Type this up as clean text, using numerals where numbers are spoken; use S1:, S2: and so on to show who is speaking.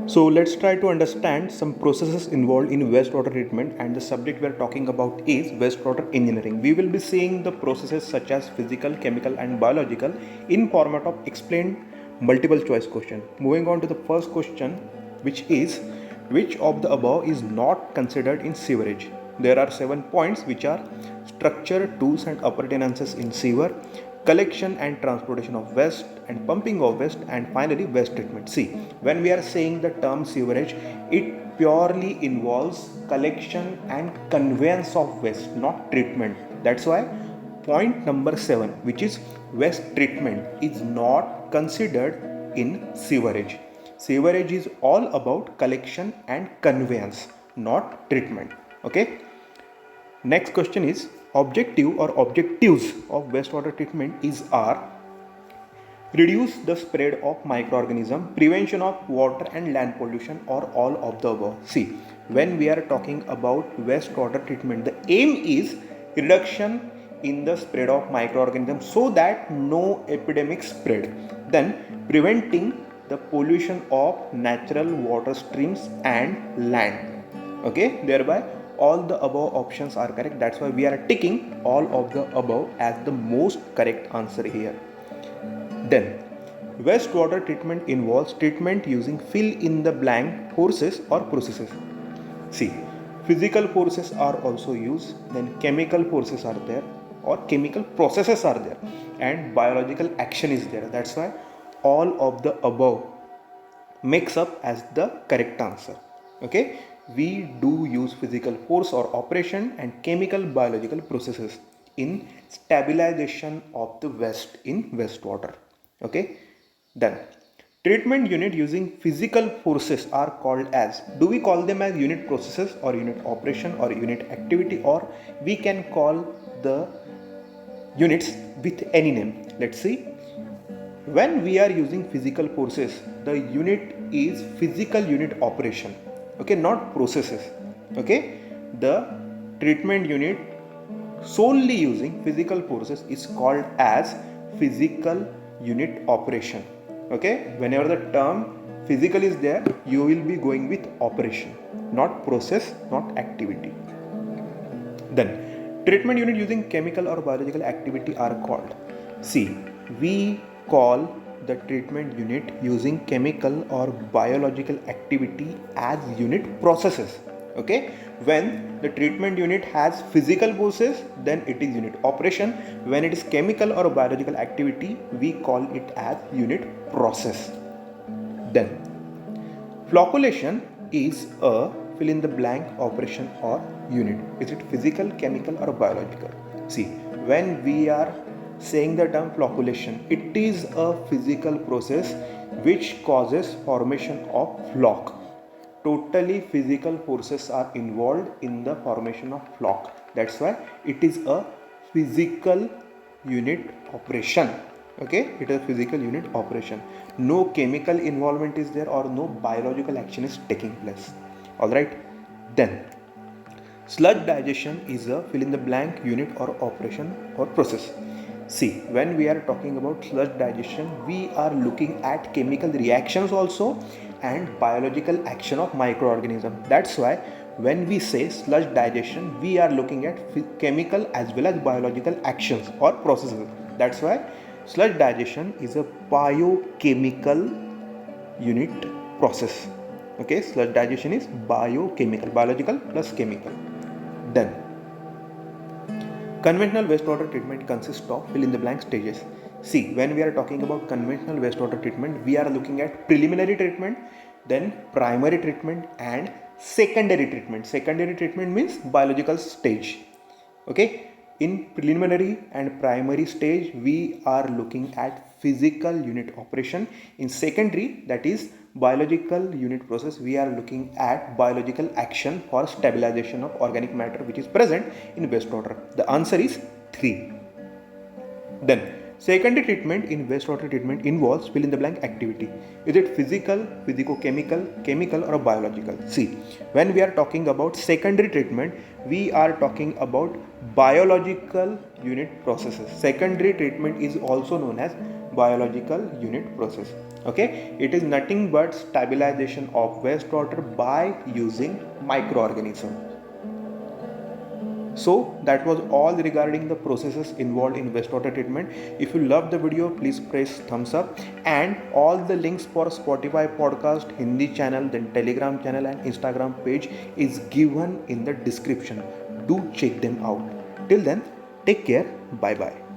S1: So let's try to understand some processes involved in wastewater treatment, and the subject we are talking about is wastewater engineering. We will be seeing the processes such as physical, chemical and biological in format of explained multiple choice question. Moving on to the first question, which is which of the above is not considered in sewerage? There are 7 points which are structure, tools and appurtenances in sewer, collection and transportation of waste and pumping of waste, and finally waste treatment. See, when we are saying the term sewerage, it purely involves collection and conveyance of waste, not treatment. That's why point number 7, which is waste treatment, is not considered in sewerage. Sewerage is all about collection and conveyance, not treatment. Okay. Next question is objective or objectives of wastewater treatment is are reduce the spread of microorganism, prevention of water and land pollution, or all of the above. See, when we are talking about wastewater treatment, the aim is reduction in the spread of microorganisms so that no epidemic spread. Then preventing the pollution of natural water streams and land. Okay, thereby all the above options are correct. That's why we are ticking all of the above as the most correct answer here. Then, wastewater treatment involves treatment using fill in the blank forces or processes. See, physical forces are also used, then chemical forces are there, or chemical processes are there, and biological action is there. That's why all of the above makes up as the correct answer. Okay, we do use physical force or operation and chemical biological processes in stabilization of the waste in wastewater. Okay, then treatment unit using physical forces are called as, do we call them as unit processes or unit operation or unit activity, or we can call the units with any name? Let's see. When we are using physical forces, the unit is physical unit operation. Okay, not processes. Okay, the treatment unit solely using physical forces is called as physical unit operation. Okay, whenever the term physical is there, you will be going with operation, not process, not activity. Then treatment unit using chemical or biological activity are called, see, we call the treatment unit using chemical or biological activity as unit processes. Okay, when the treatment unit has physical process, then it is unit operation. When it is chemical or biological activity, we call it as unit process. Then flocculation is a fill in the blank operation or unit. Is it physical, chemical or biological? See, when we are saying the term flocculation, it is a physical process which causes formation of flock. Totally physical forces are involved in the formation of flock. That's why it is a physical unit operation. Okay, it is a physical unit operation. No chemical involvement is there or no biological action is taking place. All right. Then sludge digestion is a fill in the blank unit or operation or process. See, when we are talking about sludge digestion, we are looking at chemical reactions also and biological action of microorganism. That's why when we say sludge digestion, we are looking at chemical as well as biological actions or processes. That's why sludge digestion is a biochemical unit process. Okay, sludge digestion is biochemical, biological plus chemical. Then conventional wastewater treatment consists of fill in the blank stages. See, when we are talking about conventional wastewater treatment, we are looking at preliminary treatment, then primary treatment and secondary treatment. Secondary treatment means biological stage. Okay, in preliminary and primary stage, we are looking at physical unit operation. In secondary, that is biological unit process, we are looking at biological action for stabilization of organic matter which is present in wastewater. The answer is 3. Then secondary treatment in wastewater treatment involves fill in the blank activity. Is it physical, physico-chemical, chemical or biological? See, when we are talking about secondary treatment, we are talking about biological unit processes. Secondary treatment is also known as biological unit process. Okay, it is nothing but stabilization of wastewater by using microorganisms. So that was all regarding the processes involved in wastewater treatment. If you love the video, please press thumbs up, and all the links for Spotify podcast, Hindi channel, then Telegram channel and Instagram page is given in the description. Do check them out. Till then, take care. Bye bye.